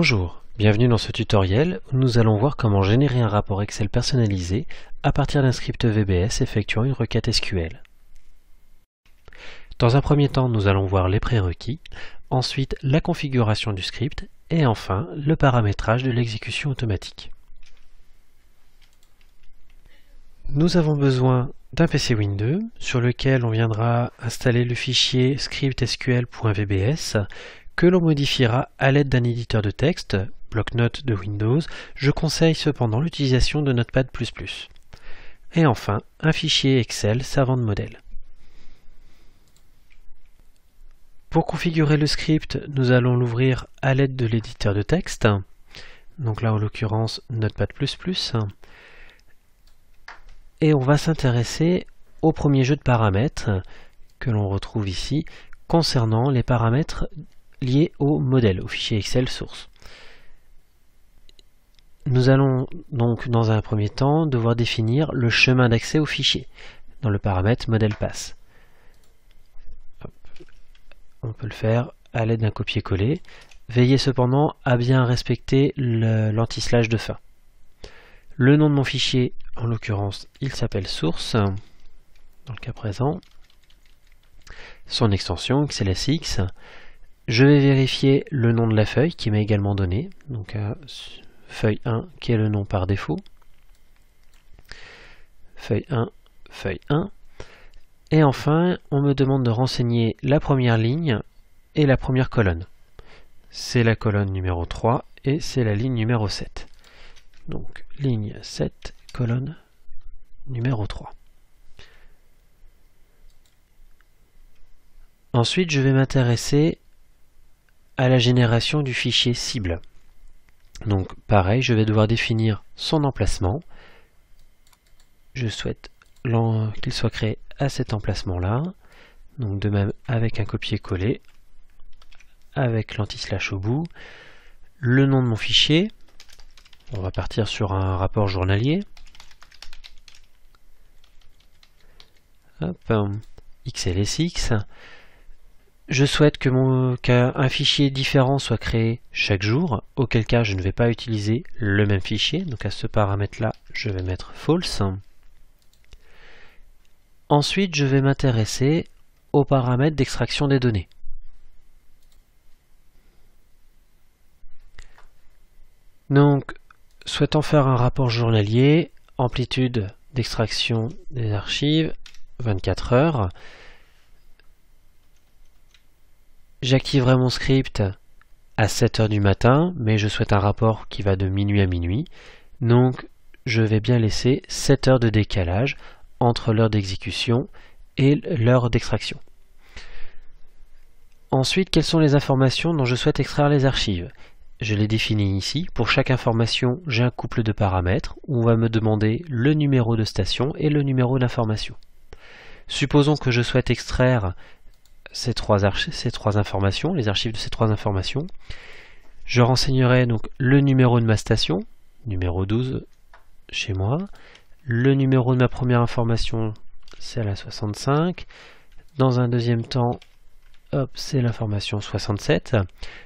Bonjour, bienvenue dans ce tutoriel où nous allons voir comment générer un rapport Excel personnalisé à partir d'un script VBS effectuant une requête SQL. Dans un premier temps, nous allons voir les prérequis, ensuite la configuration du script et enfin le paramétrage de l'exécution automatique. Nous avons besoin d'un PC Windows sur lequel on viendra installer le fichier scriptsql.vbs que l'on modifiera à l'aide d'un éditeur de texte, bloc-notes de Windows. Je conseille cependant l'utilisation de Notepad++. Et enfin, un fichier Excel servant de modèle. Pour configurer le script, nous allons l'ouvrir à l'aide de l'éditeur de texte. Donc là, en l'occurrence, Notepad++. Et on va s'intéresser au premier jeu de paramètres que l'on retrouve ici concernant les paramètres liés au modèle, au fichier Excel source. Nous allons donc dans un premier temps devoir définir le chemin d'accès au fichier dans le paramètre modèle pass. On peut le faire à l'aide d'un copier-coller. Veillez cependant à bien respecter l'anti-slash de fin. Le nom de mon fichier, en l'occurrence, il s'appelle source, dans le cas présent. Son extension, XLSX. Je vais vérifier le nom de la feuille qui m'est également donné, donc feuille 1 qui est le nom par défaut. Feuille 1, feuille 1. Et enfin, on me demande de renseigner la première ligne et la première colonne. C'est la colonne numéro 3 et c'est la ligne numéro 7. Donc, ligne 7, colonne numéro 3. Ensuite, je vais m'intéresser à la génération du fichier cible. Donc, pareil, je vais devoir définir son emplacement. Je souhaite qu'il soit créé à cet emplacement-là. Donc, de même avec un copier-coller, avec l'anti-slash au bout. Le nom de mon fichier. On va partir sur un rapport journalier. Hop, XLSX. Je souhaite qu'un fichier différent soit créé chaque jour, auquel cas je ne vais pas utiliser le même fichier. Donc à ce paramètre-là, je vais mettre false. Ensuite, je vais m'intéresser aux paramètres d'extraction des données. Donc, souhaitant faire un rapport journalier, amplitude d'extraction des archives, 24 heures. J'activerai mon script à 7 heures du matin, mais je souhaite un rapport qui va de minuit à minuit. Donc, je vais bien laisser 7 heures de décalage entre l'heure d'exécution et l'heure d'extraction. Ensuite, quelles sont les informations dont je souhaite extraire les archives ? Je les définis ici. Pour chaque information, j'ai un couple de paramètres où on va me demander le numéro de station et le numéro d'information. Supposons que je souhaite extraire ces trois informations, les archives de ces trois informations. Je renseignerai donc le numéro de ma station, numéro 12 chez moi. Le numéro de ma première information, c'est la 65. Dans un deuxième temps, c'est l'information 67.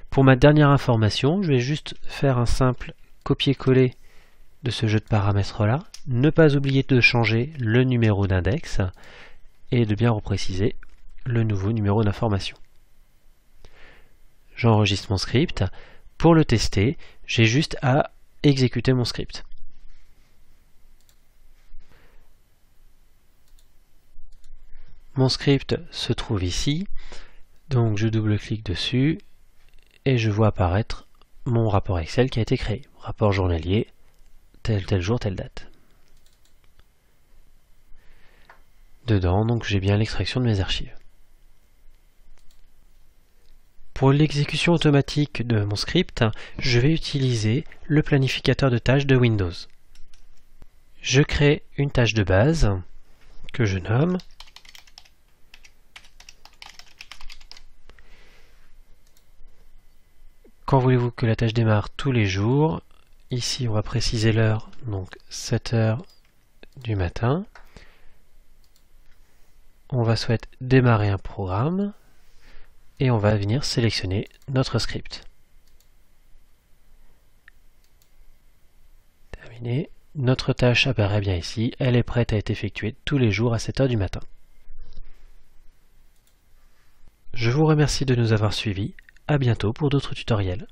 Pour ma dernière information, je vais juste faire un simple copier-coller de ce jeu de paramètres-là. Ne pas oublier de changer le numéro d'index et de bien repréciser le nouveau numéro d'information. J'enregistre mon script. Pour le tester, j'ai juste à exécuter mon script. Mon script se trouve ici. Donc je double-clique dessus et je vois apparaître mon rapport Excel qui a été créé. Rapport journalier, tel jour, telle date. Dedans, donc j'ai bien l'extraction de mes archives. Pour l'exécution automatique de mon script, je vais utiliser le planificateur de tâches de Windows. Je crée une tâche de base que je nomme. Quand voulez-vous que la tâche démarre? Tous les jours. Ici, on va préciser l'heure, donc 7 heures du matin. On va souhaiter démarrer un programme et on va venir sélectionner notre script. terminé. Notre tâche apparaît bien ici, elle est prête à être effectuée tous les jours à 7 h du matin. Je vous remercie de nous avoir suivis, à bientôt pour d'autres tutoriels.